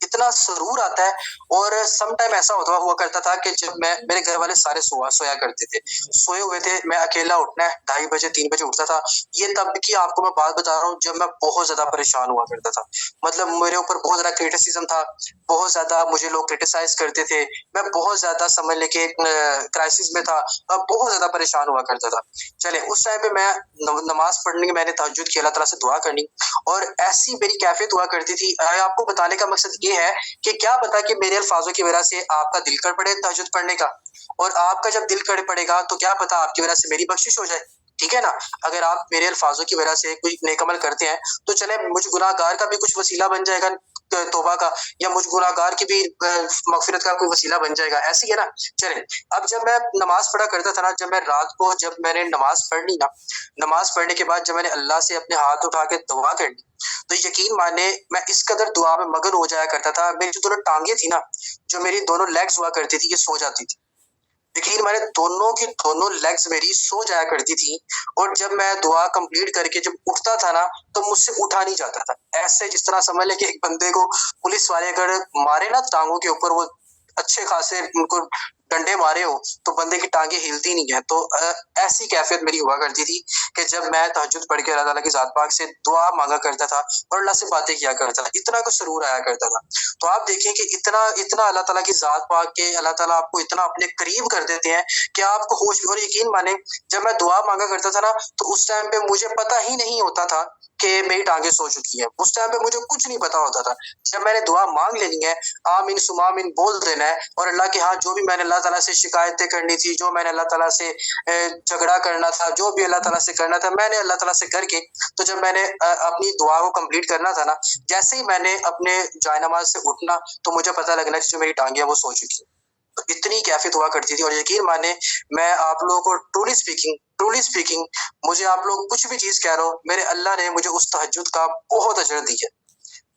اتنا سرور آتا ہے. اور سم ٹائم ایسا ہوا کرتا تھا کہ جب میرے گھر والے سارے سویا کرتے تھے, سوئے ہوئے تھے, میں اکیلا اٹھنا ہے, 2:30 3 بجے اٹھتا تھا. یہ تب کی آپ کو میں بات بتا رہا ہوں جب میں بہت زیادہ پریشان ہوا کرتا تھا. مطلب میرے اوپر بہت زیادہ کریٹیسزم تھا, بہت زیادہ مجھے لوگ کریٹیسائز کرتے تھے, میں بہت زیادہ سمجھ لے کہ کرائسس میں تھا, بہت زیادہ پریشان ہوا کرتا تھا. چلے اس ٹائم پہ میں نماز پڑھنے کی, میں نے تہجد کی, اللہ تعالیٰ سے دعا کرنی, اور ایسی میری کیفیت ہوا کرتی تھی. آپ کو بتانے کا مقصد یہ ہے کہ کیا پتا کہ میرے الفاظوں کی وجہ سے آپ کا دل کر پڑے تہجد پڑھنے کا, اور آپ کا جب دل کر پڑے گا تو کیا پتا آپ کی وجہ سے میری بخشش ہو جائے. ٹھیک ہے نا, اگر آپ میرے الفاظوں کی وجہ سے کوئی نیک عمل کرتے ہیں تو چلے مجھ گناہ گار کا بھی کچھ وسیلہ بن جائے گا توبہ کا, یا مجھ گناہ گار کی بھی مغفرت کا کوئی وسیلہ بن جائے گا. ایسی ہے نا. چلے اب جب میں نماز پڑھا کرتا تھا نا, جب میں رات کو جب میں نے نماز پڑھ لی نا, نماز پڑھنے کے بعد جب میں نے اللہ سے اپنے ہاتھ اٹھا کے دعا کر لی, تو یقین مانے میں اس قدر دعا میں مگن ہو جایا کرتا تھا. میری جو دونوں ٹانگیں تھی نا, جو میری دونوں لیگز ہوا کرتی تھی, یہ سو جاتی تھی. یقین مانے دونوں کی دونوں لیگز میری سو جایا کرتی تھی, اور جب میں دعا کمپلیٹ کر کے جب اٹھتا تھا نا تو مجھ سے اٹھا نہیں جاتا تھا. ایسے جس طرح سمجھ لے کہ ایک بندے کو پولیس والے اگر مارے نا ٹانگوں کے اوپر, وہ اچھے خاصے ان کو ڈنڈے مارے ہو تو بندے کی ٹانگیں ہلتی نہیں ہیں. تو ایسی کیفیت میری ہوا کرتی تھی کہ جب میں تہجد پڑھ کے اللہ تعالیٰ کی ذات پاک سے دعا مانگا کرتا تھا اور اللہ سے باتیں کیا کرتا تھا, اتنا کچھ سرور آیا کرتا تھا. تو آپ دیکھیں کہ اتنا اللہ تعالیٰ کی ذات پاک کے اللہ تعالیٰ آپ کو اتنا اپنے قریب کر دیتے ہیں کہ آپ کو ہوش بھی. اور یقین مانے جب میں دعا مانگا کرتا تھا نا تو اس ٹائم پہ مجھے پتہ ہی نہیں ہوتا تھا کہ میری ٹانگیں سو چکی ہیں. اس ٹائم پہ مجھے کچھ نہیں پتا ہوتا تھا. جب میں نے دعا مانگ لینی ہے, آمین ثم آمین بول دینا ہے, اور اللہ کے ہاں جو بھی میں نے اللہ تعالیٰ سے شکایتیں کرنی تھی, جو میں نے اللہ تعالیٰ سے جھگڑا کرنا تھا, جو بھی اللہ تعالیٰ سے کرنا تھا, میں نے اللہ تعالیٰ سے کر کے, تو جب میں نے اپنی دعا کو کمپلیٹ کرنا تھا نا, جیسے ہی میں نے اپنے جائے نماز سے اٹھنا تو مجھے پتہ لگنا کہ جو میری ٹانگیں ہیں وہ سو چکی ہیں. تو اتنی کیفیت ہوا کرتی تھی. اور یقین مانے میں آپ لوگوں کو ٹرولی اسپیکنگ مجھے آپ لوگ کچھ بھی چیز کہہ رہا ہو, میرے اللہ نے مجھے اس تہجد کا بہت اجر دی ہے.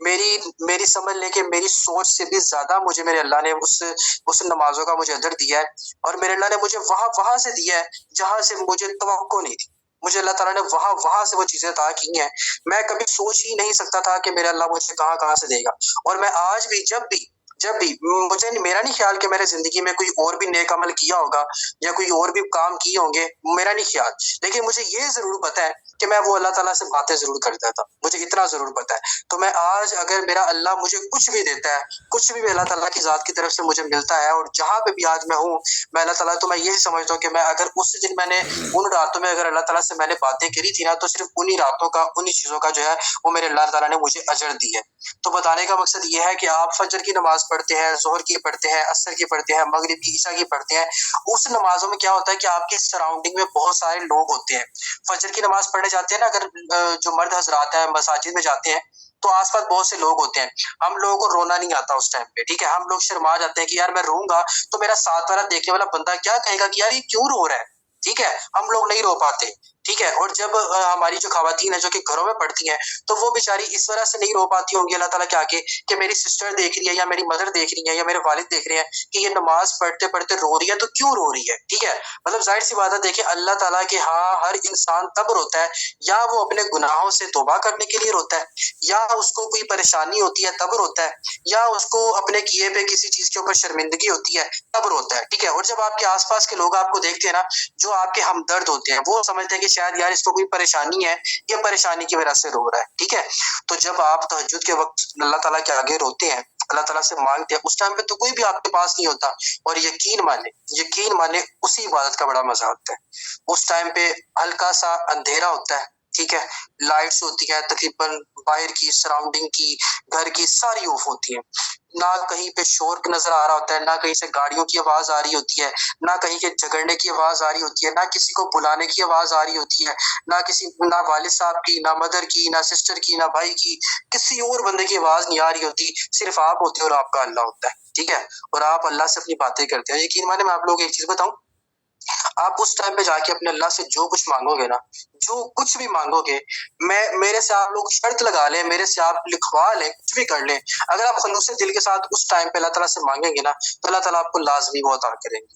میری سمجھ لیں کہ میری سوچ سے بھی زیادہ مجھے میرے اللہ نے اس نمازوں کا مجھے اجر دیا ہے. اور میرے اللہ نے مجھے وہاں سے دیا ہے جہاں سے مجھے توقع نہیں تھی. مجھے اللہ تعالیٰ نے وہاں سے وہ چیزیں عطا کی ہیں, میں کبھی سوچ ہی نہیں سکتا تھا کہ میرے اللہ مجھے کہاں سے دے گا. اور میں آج بھی جب بھی مجھے میرا نہیں خیال کہ میں نے زندگی میں کوئی اور بھی نیک عمل کیا ہوگا یا کوئی اور بھی کام کیے ہوں گے, میرا نہیں خیال, لیکن مجھے یہ ضرور پتا ہے کہ میں وہ اللہ تعالیٰ سے باتیں ضرور کرتا تھا. مجھے اتنا ضرور پتا ہے. تو میں آج اگر میرا اللہ مجھے کچھ بھی دیتا ہے, کچھ بھی اللہ تعالیٰ کی ذات کی طرف سے مجھے ملتا ہے, اور جہاں پہ بھی آج میں ہوں میں اللہ تعالیٰ, تو میں یہی سمجھتا ہوں کہ میں اگر اس دن میں نے ان راتوں میں اگر اللہ تعالیٰ سے میں نے باتیں کری تھی نا, تو صرف انہی راتوں کا, انہی چیزوں کا جو ہے وہ میرے اللہ تعالیٰ نے مجھے اجر دی ہے. تو بتانے کا مقصد یہ ہے کہ آپ فجر کی نماز پڑھتے ہیں, ظہر کی پڑھتے ہیں, عصر کی پڑھتے ہیں, مغرب کی, عشاء کی پڑھتے ہیں. اس نمازوں میں کیا ہوتا ہے کہ آپ کے سراؤنڈنگ میں بہت سارے لوگ ہوتے ہیں. فجر کی نماز پڑھنے جاتے ہیں نا, اگر جو مرد حضرات ہیں مساجد میں جاتے ہیں تو آس پاس بہت سے لوگ ہوتے ہیں. ہم لوگوں کو رونا نہیں آتا اس ٹائم پہ, ٹھیک ہے, ہم لوگ شرما جاتے ہیں کہ یار میں روں گا تو میرا ساتھ والا دیکھنے والا بندہ کیا کہے گا کہ یار یہ کیوں رو رہا ہے. ٹھیک ہے, ہم لوگ نہیں رو پاتے. ٹھیک ہے, اور جب ہماری جو خواتین ہیں جو کہ گھروں میں پڑھتی ہیں تو وہ بیچاری اس وجہ سے نہیں رو پاتی ہوں گی اللہ تعالیٰ کے آگے کہ میری سسٹر دیکھ رہی ہے یا میری مدر دیکھ رہی ہے یا میرے والد دیکھ رہے ہیں کہ یہ نماز پڑھتے پڑھتے رو رہی ہے, تو کیوں رو رہی ہے. ٹھیک ہے, مطلب ظاہر سی بات ہے, دیکھیں اللہ تعالیٰ کے ہاں ہر انسان تب روتا ہے یا وہ اپنے گناہوں سے توبہ کرنے کے لیے روتا ہے, یا اس کو کوئی پریشانی ہوتی ہے تب روتا ہے, یا اس کو اپنے کیے پہ کسی چیز کے اوپر شرمندگی ہوتی ہے تب روتا ہے. ٹھیک ہے, اور جب آپ کے آس پاس کے لوگ آپ کو دیکھتے ہیں نا, جو آپ کے ہمدرد ہوتے ہیں, وہ سمجھتے ہیں کہ شاید یار اس کو کوئی پریشانی ہے, یہ پریشانی کی وجہ سے رو رہا ہے. ٹھیک ہے, تو جب آپ تہجد کے وقت اللہ تعالیٰ کے آگے روتے ہیں, اللہ تعالیٰ سے مانگتے ہیں, اس ٹائم پہ تو کوئی بھی آپ کے پاس نہیں ہوتا, اور یقین مانے اسی عبادت کا بڑا مزہ ہوتا ہے. اس ٹائم پہ ہلکا سا اندھیرا ہوتا ہے, ٹھیک ہے, لائٹس ہوتی ہے تقریباً باہر کی, سراؤنڈنگ کی, گھر کی ساری آف ہوتی ہیں, نہ کہیں پہ شور نظر آ رہا ہوتا ہے, نہ کہیں سے گاڑیوں کی آواز آ رہی ہوتی ہے, نہ کہیں کے جھگڑنے کی آواز آ رہی ہوتی ہے, نہ کسی کو بلانے کی آواز آ رہی ہوتی ہے, نہ والد صاحب کی, نہ مدر کی, نہ سسٹر کی, نہ بھائی کی, کسی اور بندے کی آواز نہیں آ رہی ہوتی. صرف آپ ہوتے ہیں اور آپ کا اللہ ہوتا ہے. ٹھیک ہے, اور آپ اللہ سے اپنی باتیں کرتے ہیں. یقین مانے میں آپ لوگوں کو ایک چیز بتاؤں, آپ اس ٹائم پہ جا کے اپنے اللہ سے جو کچھ مانگو گے نا, جو کچھ بھی مانگو گے, میرے سے آپ لوگ شرط لگا لیں, میرے سے آپ لکھوا لیں, کچھ بھی کر لیں, اگر آپ خلوص دل کے ساتھ اس ٹائم پہ اللہ تعالیٰ سے مانگیں گے نا تو اللہ تعالیٰ آپ کو لازمی وہ عطا کریں گے.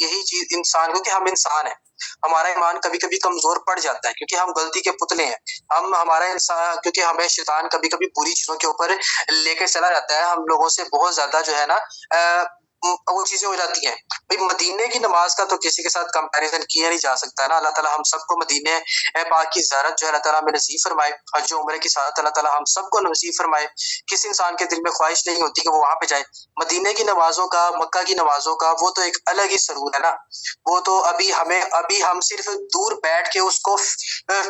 یہی چیز انسان کیونکہ ہم انسان ہیں، ہمارا ایمان کبھی کبھی کمزور پڑ جاتا ہے کیونکہ ہم غلطی کے پتلے ہیں، ہم ہمارا انسان کیونکہ ہمیں شیطان کبھی کبھی بری چیزوں کے اوپر لے کے چلا جاتا ہے، ہم لوگوں سے بہت زیادہ جو ہے نا وہ چیزیں ہو جاتی ہیں۔ بھئی مدینے کی نماز کا تو کسی کے ساتھ کمپیریزن کیا نہیں جا سکتا ہے نا، اللہ تعالیٰ ہم سب کو مدینے پاک کی زیارت جو ہے اللہ تعالیٰ ہمیں نصیب فرمائے، حج و عمرے کی سعادت اللہ تعالیٰ ہم سب کو نصیب فرمائے۔ کسی انسان کے دل میں خواہش نہیں ہوتی کہ وہ وہاں پہ جائے۔ مدینے کی نمازوں کا، مکہ کی نمازوں کا وہ تو ایک الگ ہی سرور ہے نا، وہ تو ابھی ہم صرف دور بیٹھ کے اس کو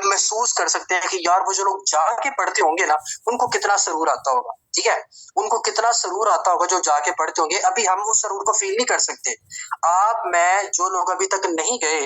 محسوس کر سکتے ہیں کہ یار وہ جو لوگ جا کے پڑھتے ہوں گے نا ان کو کتنا سرور آتا ہوگا، ٹھیک ہے، ان کو کتنا سرور آتا ہوگا جو جا کے پڑھتے ہوں گے، ابھی ہم اس سرور کو فیل نہیں کر سکتے۔ آپ میں جو لوگ ابھی تک نہیں گئے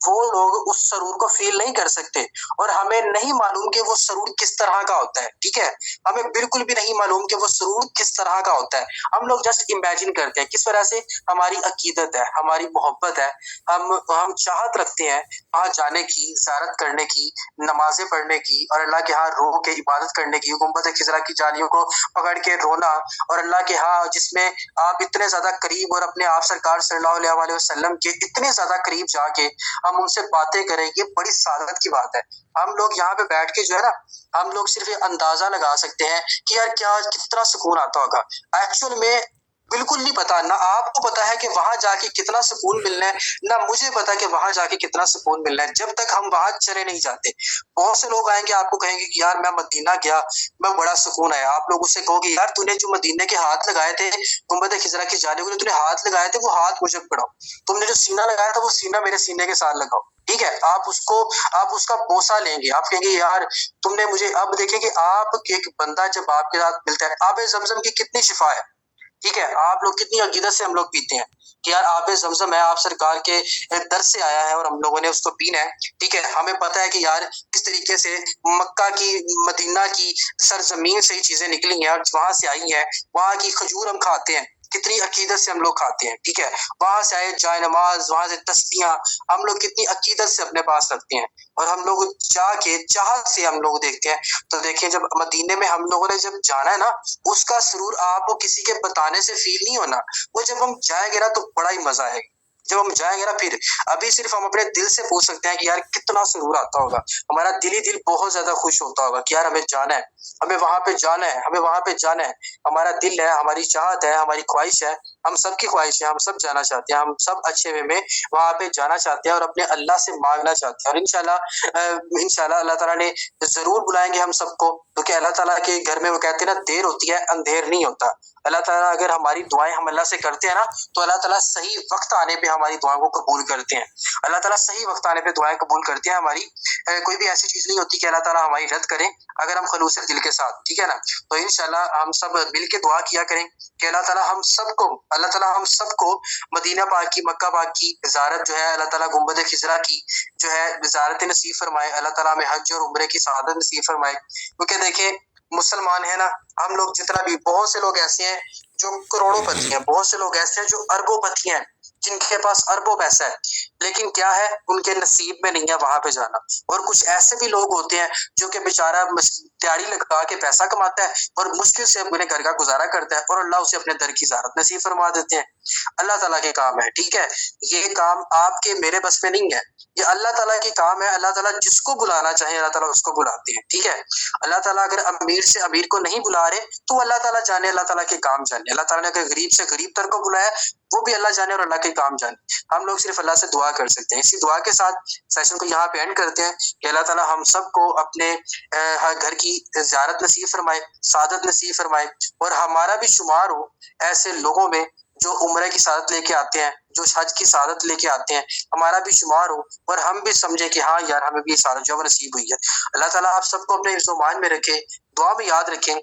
وہ لوگ اس سرور کو فیل نہیں کر سکتے، اور ہمیں نہیں معلوم کہ وہ سرور کس طرح کا ہوتا ہے، ٹھیک ہے، ہمیں بالکل بھی نہیں معلوم کہ وہ سرور کس طرح کا ہوتا ہے، ہم لوگ جسٹ امیجن کرتے ہیں۔ کس وجہ سے؟ ہماری عقیدت ہے، ہماری محبت ہے، ہم چاہت رکھتے ہیں وہاں جانے کی، زیارت کرنے کی، نمازیں پڑھنے کی، اور اللہ کے ہاں رو کے عبادت کرنے کی، گنبد خضرا کی جالیوں کو پکڑ کے رونا، اور اللہ کے ہاں جس میں آپ اتنے زیادہ قریب اور اپنے آپ سرکار صلی اللہ علیہ وسلم کے اتنے زیادہ قریب جا کے ہم ان سے باتیں کریں، یہ بڑی سعادت کی بات ہے۔ ہم لوگ یہاں پہ بیٹھ کے جو ہے نا ہم لوگ صرف یہ اندازہ لگا سکتے ہیں کہ یار کیا کتنا سکون آتا ہوگا، ایکچوئل میں بالکل نہیں پتا، نہ آپ کو پتا ہے کہ وہاں جا کے کتنا سکون ملنا ہے، نہ مجھے پتا کہ وہاں جا کے کتنا سکون ملنا ہے، جب تک ہم وہاں چلے نہیں جاتے۔ بہت سے لوگ آئیں گے آپ کو کہیں گے کہ یار میں مدینہ گیا، میں بڑا سکون آیا، آپ لوگ اس سے کہو گے یار تو نے جو مدینے کے ہاتھ لگائے تھے گنبد خضرا کی جالیوں کو، تو نے ہاتھ لگائے تھے وہ ہاتھ مجھے پکڑاؤ، تم نے جو سینہ لگایا تھا وہ سینہ میرے سینے کے ساتھ لگاؤ، ٹھیک ہے، آپ اس کا بوسہ لیں گے، آپ کہیں گے یار تم نے مجھے، اب دیکھیں کہ آپ ایک بندہ جب آپ کے ساتھ ملتا ہے، آب زمزم کی کتنی شفا ہے، ٹھیک ہے، آپ لوگ کتنی عقیدت سے ہم لوگ پیتے ہیں کہ یار آب زمزم ہے، آپ سرکار کے در سے آیا ہے اور ہم لوگوں نے اس کو پینا ہے، ٹھیک ہے، ہمیں پتہ ہے کہ یار کس طریقے سے مکہ کی، مدینہ کی سرزمین سے ہی چیزیں نکلی ہیں اور وہاں سے آئی ہیں، وہاں کی کھجور ہم کھاتے ہیں، کتنی عقیدت سے ہم لوگ کھاتے ہیں، ٹھیک ہے، وہاں سے آئے جائے نماز، وہاں سے تسبیحاں، ہم لوگ کتنی عقیدت سے اپنے پاس رکھتے ہیں، اور ہم لوگ جا کے چاہت سے ہم لوگ دیکھتے ہیں۔ تو دیکھیں جب مدینے میں ہم لوگوں نے جب جانا ہے نا اس کا سرور آپ کو کسی کے بتانے سے فیل نہیں ہونا، وہ جب ہم جائیں گے نا تو بڑا ہی مزہ آئے گا، جب ہم جائیں گے نا پھر ابھی صرف ہم اپنے دل سے پوچھ سکتے ہیں کہ یار کتنا سرور آتا ہوگا، ہمارا دل ہی دل بہت زیادہ خوش ہوتا ہوگا کہ یار ہمیں جانا ہے، ہمیں وہاں پہ جانا ہے، ہمیں وہاں پہ جانا ہے، ہمارا دل ہے، ہماری چاہت ہے، ہماری خواہش ہے، ہم سب کی خواہش ہے، ہم سب جانا چاہتے ہیں، ہم سب اچھے وے میں وہاں پہ جانا چاہتے ہیں اور اپنے اللہ سے مانگنا چاہتے ہیں، اور انشاءاللہ اللہ تعالیٰ نے ضرور بلائیں گے ہم سب کو، کیونکہ اللہ تعالیٰ کے گھر میں وہ کہتے ہیں نا دیر ہوتی ہے اندھیر نہیں ہوتا۔ اللہ تعالیٰ اگر ہماری دعائیں ہم اللہ سے کرتے ہیں نا تو اللہ تعالیٰ صحیح وقت آنے پہ ہماری دعائیں کو قبول کرتے ہیں، اللہ تعالیٰ صحیح وقت آنے پہ دعائیں قبول کرتے ہیں ہماری، کوئی بھی ایسی چیز نہیں ہوتی کہ اللہ تعالیٰ ہماری رد کریں اگر ہم خلوص دل کے ساتھ، ٹھیک ہے نا، تو انشاءاللہ ہم سب مل کے دعا کیا کریں کہ اللہ تعالیٰ ہم سب کو مدینہ پاک کی، مکہ پاک کی زیارت جو ہے اللہ تعالیٰ گنبد خضرا کی جو ہے زیارت نصیب فرمائے، اللہ تعالیٰ ہمیں حج اور عمرے کی سعادت نصیب فرمائے، کیونکہ دیکھیں مسلمان ہیں نا ہم لوگ جتنا بھی، بہت سے لوگ ایسے ہیں جو کروڑوں پتی ہیں، بہت سے لوگ ایسے ہیں جو اربوں پتی ہیں، جن کے پاس اربوں پیسہ ہے، لیکن کیا ہے ان کے نصیب میں نہیں ہے وہاں پہ جانا، اور کچھ ایسے بھی لوگ ہوتے ہیں جو کہ بیچارہ دیہڑی لگا کے پیسہ کماتا ہے اور مشکل سے اپنے گھر کا گزارا کرتا ہے اور اللہ اسے اپنے در کی زیارت نصیب فرما دیتے ہیں۔ اللہ تعالیٰ کے کام ہے، ٹھیک ہے، یہ کام آپ کے میرے بس میں نہیں ہے، یہ اللہ تعالیٰ کے کام ہے، اللہ تعالیٰ جس کو بلانا چاہے اللہ تعالیٰ اس کو بلاتے ہیں، ٹھیک ہے، اللہ تعالیٰ اگر امیر سے امیر کو نہیں بلا رہے تو اللہ تعالیٰ جانے، اللہ تعالیٰ کے کام جانے، اللہ تعالیٰ نے اگر غریب سے غریب تر کو بلایا وہ بھی اللہ جانے اور اللہ کے کام جانے، ہم لوگ صرف اللہ سے دعا کر سکتے ہیں۔ اسی دعا کے ساتھ سیشن کو یہاں پہ اینڈ کرتے ہیں کہ اللہ تعالیٰ ہم سب کو اپنے گھر کی زیارت نصیب فرمائے، سعادت نصیب فرمائے، اور ہمارا بھی شمار ہو ایسے لوگوں میں جو عمرے کی سعادت لے کے آتے ہیں، جو حج کی سعادت لے کے آتے ہیں، ہمارا بھی شمار ہو اور ہم بھی سمجھے کہ ہاں یار ہمیں بھی یہ سعادت جو ہے نصیب ہوئی ہے۔ اللہ تعالیٰ آپ سب کو اپنے حفظ و مان میں رکھے، دعا میں یاد رکھیں۔